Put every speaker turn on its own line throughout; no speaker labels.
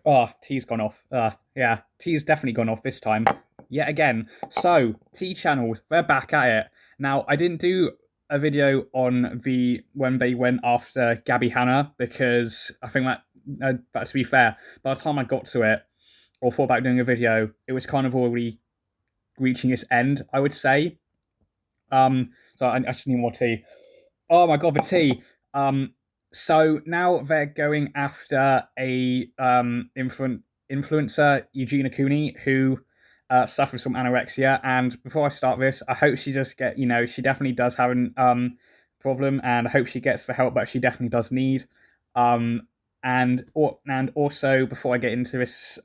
Oh, T's gone off. Yeah, T's definitely gone off this time. Yet again. So, T channels, they're back at it. Now, I didn't do a video on when they went after Gabby Hanna because I think that to be fair, by the time I got to it or thought about doing a video, it was kind of already reaching its end, I would say. So I just need more tea. Oh my god, the tea. So now they're going after a influencer, Eugenia Cooney, who suffers from anorexia. And before I start this, I hope she just she definitely does have an problem, and I hope she gets the help that she definitely does need. And also before I get into this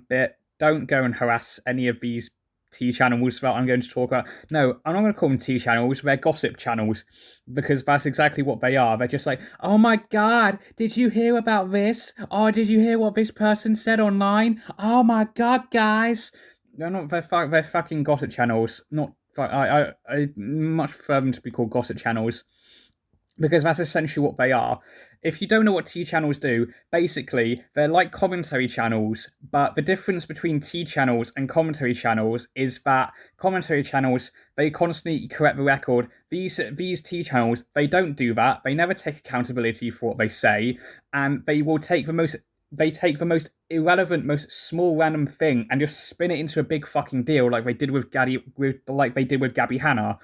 bit, don't go and harass any of these T channels that I'm going to talk about. No, I'm not going to call them T channels. They're gossip channels because that's exactly what they are. They're just like, oh my god, did you hear about this? Oh, did you hear what this person said online? Oh my god, guys. They're not. They're fucking gossip channels. Not. I much prefer them to be called gossip channels because that's essentially what they are. If you don't know what T channels do, basically they're like commentary channels, but the difference between T channels and commentary channels is that commentary channels, they constantly correct the record. These T channels, they don't do that. They never take accountability for what they say, and they will take the most irrelevant, most small random thing and just spin it into a big fucking deal like they did with Gabby Hanna.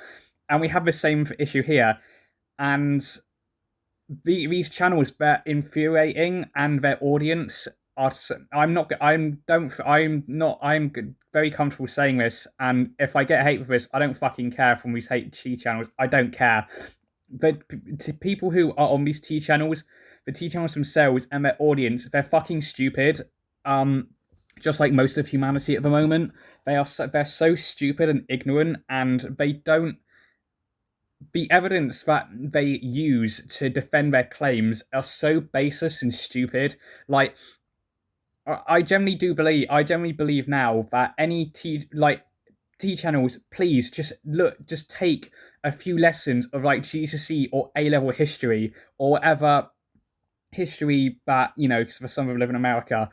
And we have the same issue here. And these channels, they're infuriating, and their audience are. I'm very comfortable saying this, and if I get hate for this, I don't fucking care from these hate T channels. I don't care. But to people who are on these T channels, the T channels themselves and their audience, they're fucking stupid. Just like most of humanity at the moment, they're so stupid and ignorant, and they don't. The evidence that they use to defend their claims are so baseless and stupid. Like, I generally believe now that any T channels, please just take a few lessons of like GCSE or A level history or whatever history that because for some of them live in America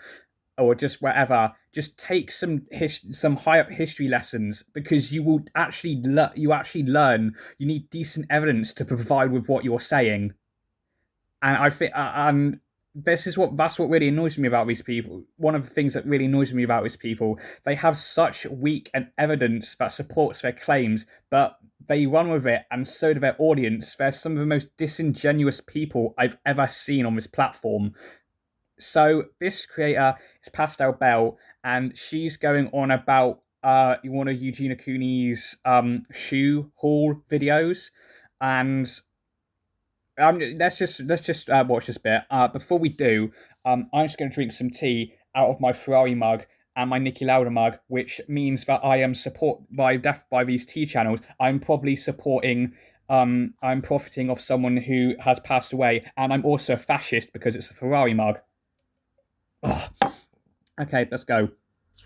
or just wherever, just take some high up history lessons because you will actually learn. You need decent evidence to provide with what you're saying, and I think that's what really annoys me about these people. One of the things that really annoys me about these people, they have such weak evidence that supports their claims, but they run with it, and so do their audience. They're some of the most disingenuous people I've ever seen on this platform. So this creator is Pastel Bell, and she's going on about one of Eugenia Cooney's shoe haul videos, and let's just watch this bit. Before we do, I'm just going to drink some tea out of my Ferrari mug and my Niki Lauda mug, which means that I am by these tea channels. I'm probably supporting. I'm profiting off someone who has passed away, and I'm also a fascist because it's a Ferrari mug. Ugh. Okay, let's go.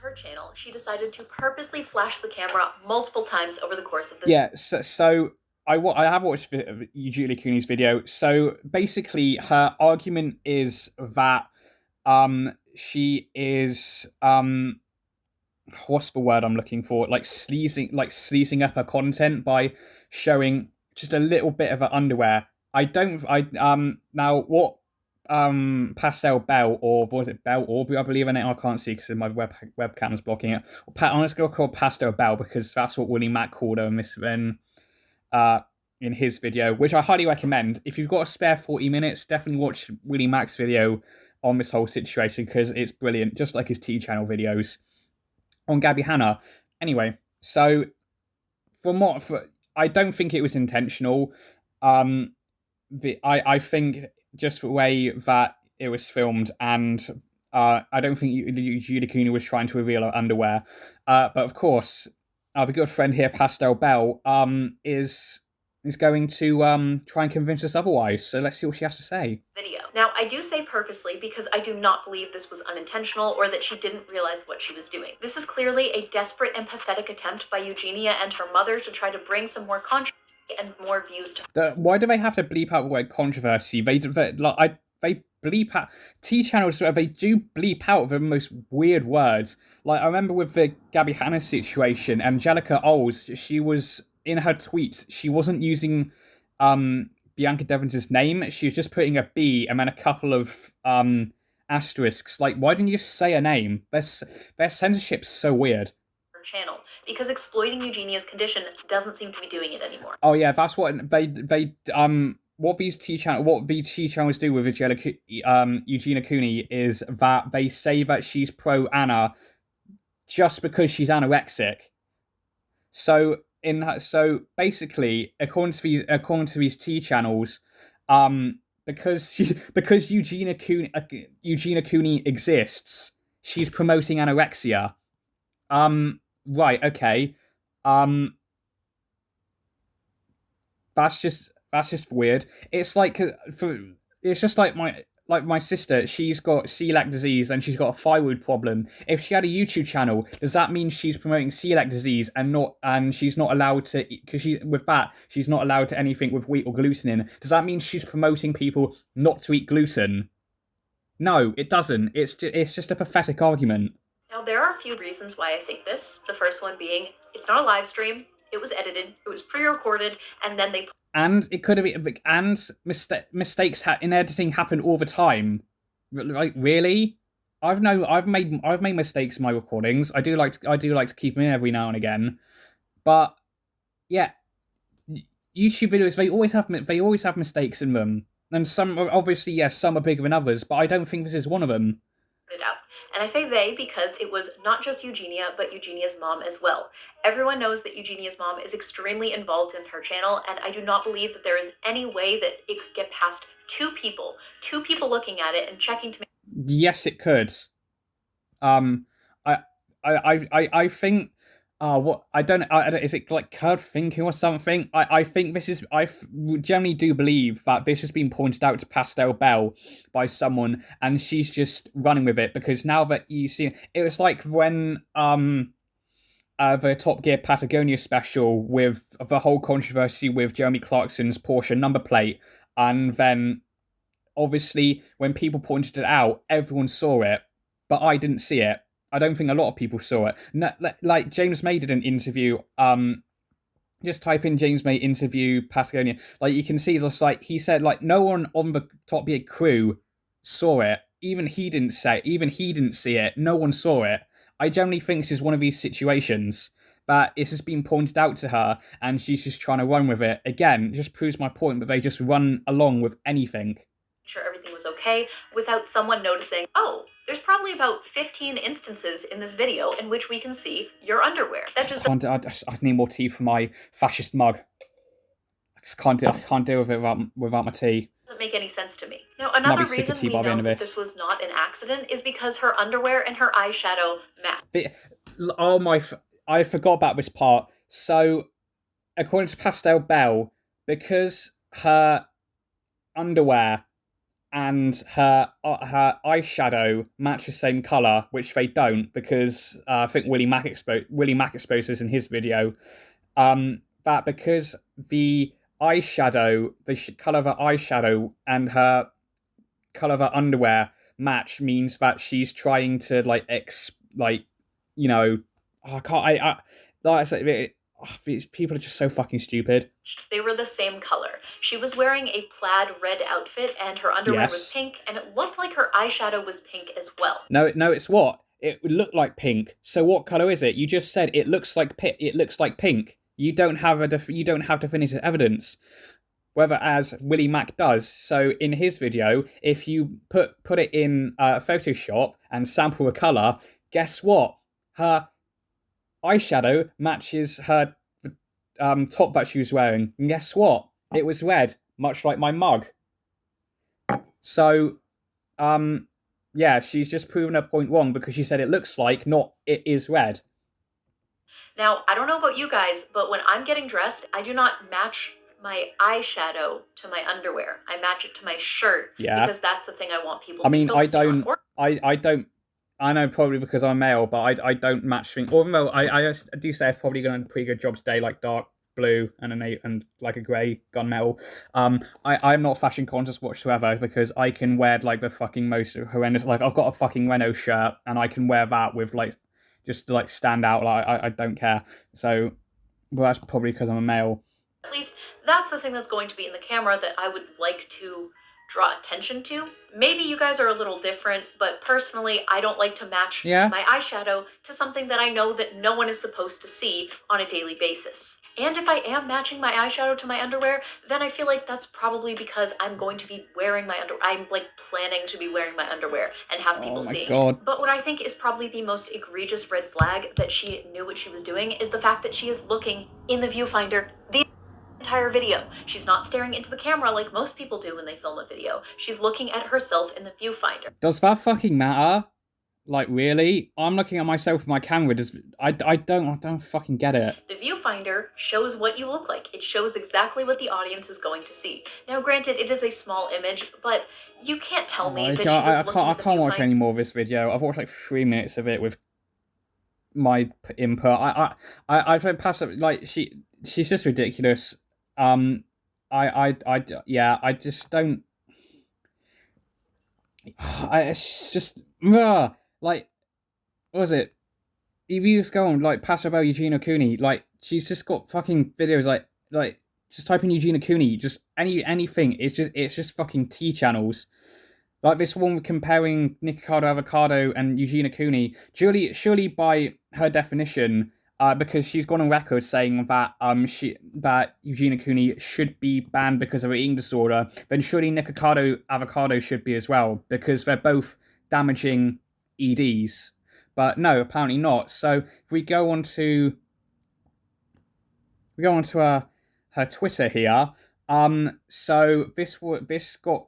Her channel, she decided to purposely flash the camera multiple times over the course of this.
Yeah, so I have watched Julie Cooney's video. So basically, her argument is that she is what's the word I'm looking for? Like sleazing up her content by showing just a little bit of her underwear. Now what Pastel Bell, or was it Bell Aubrey, I believe in it. I can't see because my webcam is blocking it. I'm just going to call Pastel Bell because that's what Willie Mack called her in his video, which I highly recommend. If you've got a spare 40 minutes, definitely watch Willie Mack's video on this whole situation because it's brilliant, just like his T channel videos on Gabby Hanna. Anyway, so I don't think it was intentional. I think just the way that it was filmed, and I don't think Julie Cooney was trying to reveal her underwear. But of course, our good friend here, Pastel Bell, is going to try and convince us otherwise. So let's see what she has to say.
Video. Now, I do say purposely because I do not believe this was unintentional or that she didn't realize what she was doing. This is clearly a desperate and pathetic attempt by Eugenia and her mother to try to bring some more controversy and more views to
Why do they have to bleep out the word controversy? They bleep out T channels. They do bleep out the most weird words. Like I remember with the Gabby Hanna situation, Angelica Oles. She was in her tweets. She wasn't using Bianca Devons's name. She was just putting a B and then a couple of asterisks. Like, why didn't you just say a name? Their censorship's so weird.
Channel, because exploiting Eugenia's condition doesn't seem to be doing it anymore.
Oh yeah, that's what they what these T channels do with Eugenia Cooney is that they say that she's pro Anna just because she's anorexic. So basically, according to these T channels, because Eugenia Cooney exists, she's promoting anorexia. Right, okay. That's just weird. It's like it's just like my sister. She's got celiac disease and she's got a thyroid problem. If she had a YouTube channel, does that mean she's promoting celiac disease and she's not allowed to, because she's not allowed to anything with wheat or gluten in? Does that mean she's promoting people not to eat gluten? No, it doesn't. It's just a pathetic argument.
Now, there are a few reasons why I think this. The first one being, it's not a live stream. It was edited. It was pre-recorded, and then they...
And it could have been... And mistakes in editing happen all the time. Like, really? I've made mistakes in my recordings. I do like to keep them in every now and again. But, yeah. YouTube videos, they always have mistakes in them. And some, obviously, yes, some are bigger than others, but I don't think this is one of them.
It out. And I say they because it was not just Eugenia, but Eugenia's mom as well. Everyone knows that Eugenia's mom is extremely involved in her channel, and I do not believe that there is any way that it could get past two people looking at it and checking to make...
Yes, it could. I think... what I don't is it like curd thinking or something? I think this is generally do believe that this has been pointed out to Pastel Bell by someone, and she's just running with it because now that you see it was like when the Top Gear Patagonia special with the whole controversy with Jeremy Clarkson's Porsche number plate, and then obviously when people pointed it out, everyone saw it, but I didn't see it. I don't think a lot of people saw it. No, like James May did an interview. Just type in James May interview Patagonia. Like you can see, just like he said, like no one on the Top Gear crew saw it. Even he didn't see it. No one saw it. I generally think this is one of these situations that this has been pointed out to her, and she's just trying to run with it. Again, it just proves my point that they just run along with anything.
Sure everything was okay without someone noticing, oh, there's probably about 15 instances in this video in which we can see your underwear. That just
I need more tea for my fascist mug. I just can't deal with it without my tea.
Doesn't make any sense to me. Now, another reason we know that this was not an accident is because her underwear and her eyeshadow match.
I forgot about this part. So, according to Pastel Bell, because her underwear and her eyeshadow match the same colour, which they don't, because I think Willie Mack exposed this in his video, that because the eyeshadow, the colour of her eyeshadow and her colour of her underwear match means that she's trying to these people are just so fucking stupid.
They were the same color. She was wearing a plaid red outfit and her underwear was pink, and it looked like her eyeshadow was pink as well.
No, it's what? It would look like pink. So what color is it? You just said it looks like pink. You don't have definitive evidence. Whereas Willie Mack does. So in his video, if you put it in Photoshop and sample a color, guess what? Her eyeshadow matches her top that she was wearing. And guess what? It was red, much like my mug. So, yeah, she's just proven her point wrong because she said it looks like, not it is red.
Now, I don't know about you guys, but when I'm getting dressed, I do not match my eyeshadow to my underwear. I match it to my shirt because that's the thing I want people to focus on.
I don't. I know probably because I'm male, but I don't match things. Although I do say I've probably done a pretty good job today, like dark blue and like a grey gunmetal. I'm not fashion conscious whatsoever because I can wear like the fucking most horrendous. Like I've got a fucking Renault shirt and I can wear that with like just to, like stand out. Like I don't care. So, well, that's probably because I'm a male.
At least that's the thing that's going to be in the camera that I would like to draw attention to. Maybe you guys are a little different, but personally, I don't like to match
Yeah.
my eyeshadow to something that I know that no one is supposed to see on a daily basis. And if I am matching my eyeshadow to my underwear, then I feel like that's probably because I'm going to be wearing my underwear. I'm like planning to be wearing my underwear and have people
Oh my
seeing
god.
it. But what I think is probably the most egregious red flag that she knew what she was doing is the fact that she is looking in the viewfinder the entire video. She's not staring into the camera like most people do when they film a video. She's looking at herself in the viewfinder.
Does that fucking matter? Like really? I'm looking at myself with my camera. I don't fucking get it.
The viewfinder shows what you look like. It shows exactly what the audience is going to see. Now, granted, it is a small image, but you can't tell me that she was looking at the
can't watch
viewfinder.
any more of this video. I've watched like 3 minutes of it with my input. I've passed it. Like she's just ridiculous. Yeah. I just don't. It's just like what was it? If you just go on like pass about Eugenia Cooney, like she's just got fucking videos like just type in Eugenia Cooney, just anything. It's just fucking T channels. Like this one comparing Nikocado Avocado and Eugenia Cooney, surely by her definition, because she's gone on record saying that that Eugenia Cooney should be banned because of her eating disorder, then surely Nikocado Avocado should be as well, because they're both damaging EDs. But no, apparently not. So if we go on to her Twitter here, so this got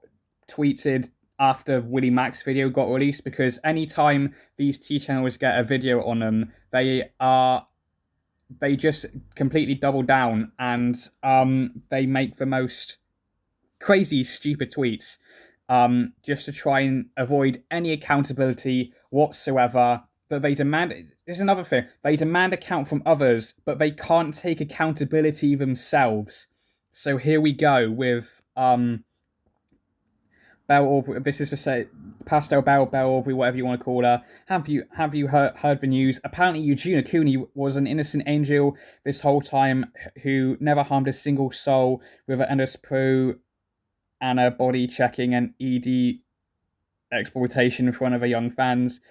tweeted after Willie Mac's video got released, because anytime these T channels get a video on them, they just completely double down and they make the most crazy stupid tweets just to try and avoid any accountability whatsoever. But they demand, this is another thing, they demand account from others, but they can't take accountability themselves. So here we go with Belle Aubrey. This is for Pastel Belle Aubrey, whatever you want to call her. Have you heard the news? Apparently, Eugenia Cooney was an innocent angel this whole time who never harmed a single soul with her endless pro and her body checking and ED exploitation in front of her young fans.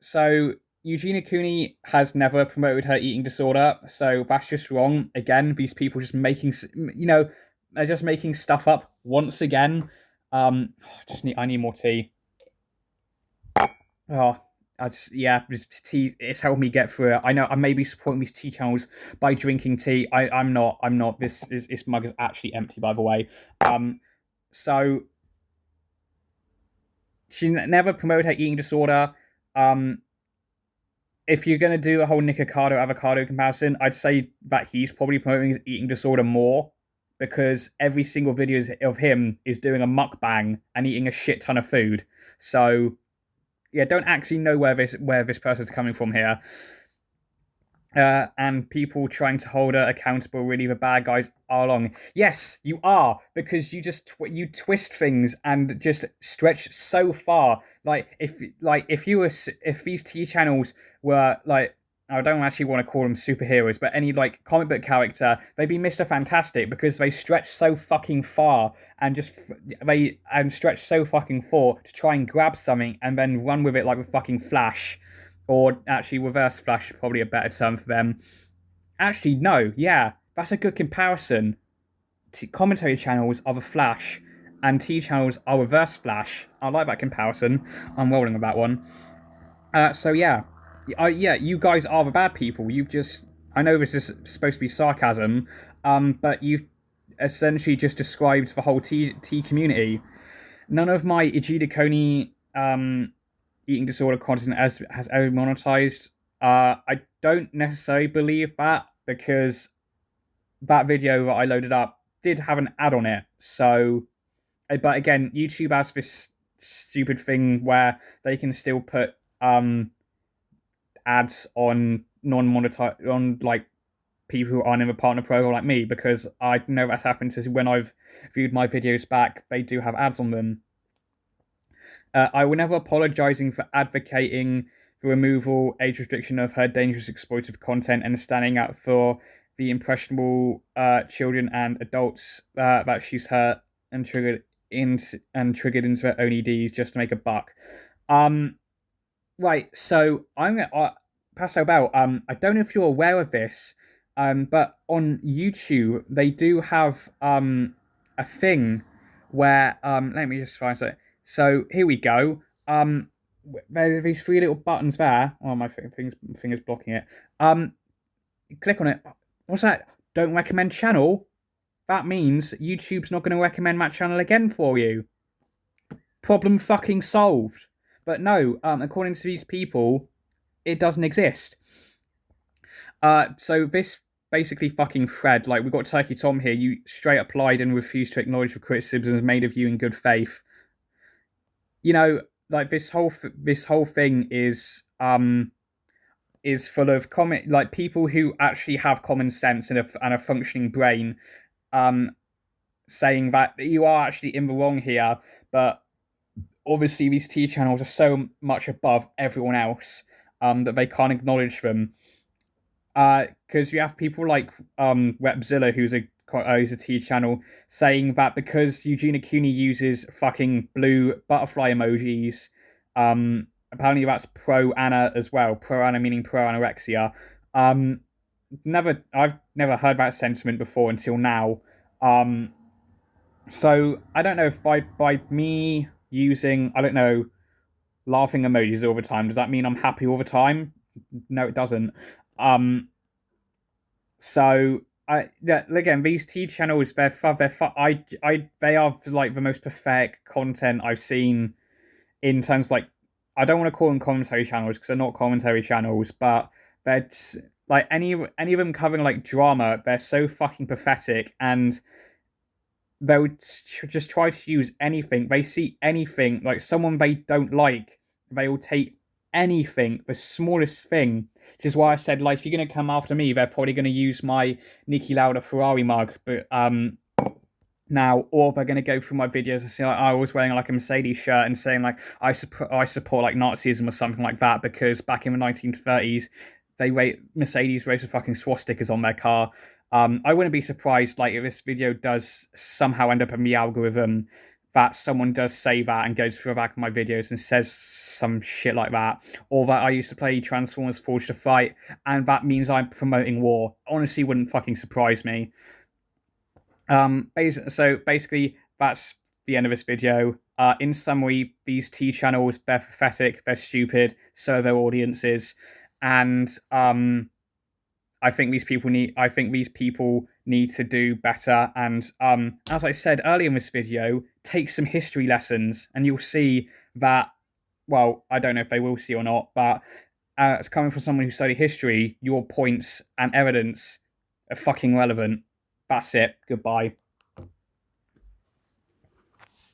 So Eugenia Cooney has never promoted her eating disorder, so that's just wrong. Again, these people just making, they're just making stuff up once again. I need more tea. Oh, just tea. It's helped me get through it. I know I may be supporting these tea channels by drinking tea. I'm not. This mug is actually empty, by the way. So she never promoted her eating disorder. If you're gonna do a whole Nikocado Avocado comparison, I'd say that he's probably promoting his eating disorder more, because every single video of him is doing a mukbang and eating a shit ton of food. So yeah, don't actually know where this person's coming from here. And people trying to hold her accountable, really the bad guys are along. Yes, you are, because you just you twist things and just stretch so far. If these T channels were like, I don't actually want to call them superheroes, but any like comic book character, they'd be Mr. Fantastic, because they stretch so fucking far and stretch so fucking far to try and grab something and then run with it like with fucking Flash. Or actually, Reverse Flash is probably a better term for them. Actually, no, yeah, that's a good comparison. Commentary channels are the Flash, and T channels are Reverse Flash. I like that comparison. I'm rolling with that one. So yeah, you guys are the bad people. I know this is supposed to be sarcasm, but you've essentially just described the whole T community. None of my Eugenia Cooney eating disorder content has ever monetized. I don't necessarily believe that, because that video that I loaded up did have an ad on it. So, but again, YouTube has this stupid thing where they can still put ads on non-monetized, on like people who aren't in the partner program like me, because I know that's happened to when I've viewed my videos back, they do have ads on them. I will never apologising for advocating the removal, age restriction of her dangerous exploitative content and standing up for the impressionable children and adults that she's hurt and triggered into their own EDs just to make a buck. Right, so I'm gonna pass about. I don't know if you're aware of this, but on YouTube they do have a thing where let me just find it. So here we go. There are these three little buttons there. Oh, my finger's blocking it. Click on it. What's that? Don't recommend channel. That means YouTube's not going to recommend that channel again for you. Problem fucking solved. But no, according to these people, it doesn't exist. So this basically fucking thread, like, we've got Turkey Tom here, you straight up lied and refused to acknowledge the criticisms made of you in good faith. You know, like, this whole thing is full of like people who actually have common sense and a functioning brain, saying that you are actually in the wrong here, but obviously these T channels are so much above everyone else that they can't acknowledge them. Because you have people like Repzilla, who's a T channel, saying that because Eugenia Cooney uses fucking blue butterfly emojis, apparently that's pro Anna as well. Pro Anna meaning pro anorexia. I've never heard that sentiment before until now. So I don't know if by me using, I don't know, laughing emojis all the time, does that mean I'm happy all the time? No, it doesn't. So again, these T channels, they are like the most pathetic content I've seen in terms of, like, I don't want to call them commentary channels because they're not commentary channels, but they're like any of them covering like drama. They're so fucking pathetic, and they would just try to use anything. They see anything, like someone they don't like, they will take anything, the smallest thing. Which is why I said, like, if you're going to come after me, they're probably going to use my Niki Lauda Ferrari mug, but now, or they're going to go through my videos and say, like, I was wearing like a Mercedes shirt and saying, like, I support like Nazism or something like that, because back in the 1930s, Mercedes raised fucking swastikas on their car. I wouldn't be surprised, like, if this video does somehow end up in the algorithm, that someone does say that and goes through the back of my videos and says some shit like that, or that I used to play Transformers Forged to Fight, and that means I'm promoting war. Honestly, wouldn't fucking surprise me. So basically, that's the end of this video. In summary, these T channels, they're pathetic, they're stupid, so are their audiences, and I think these people need to do better. And as I said earlier in this video, take some history lessons, and you'll see that. Well, I don't know if they will see or not, but it's coming from someone who studied history. Your points and evidence are fucking relevant. That's it. Goodbye.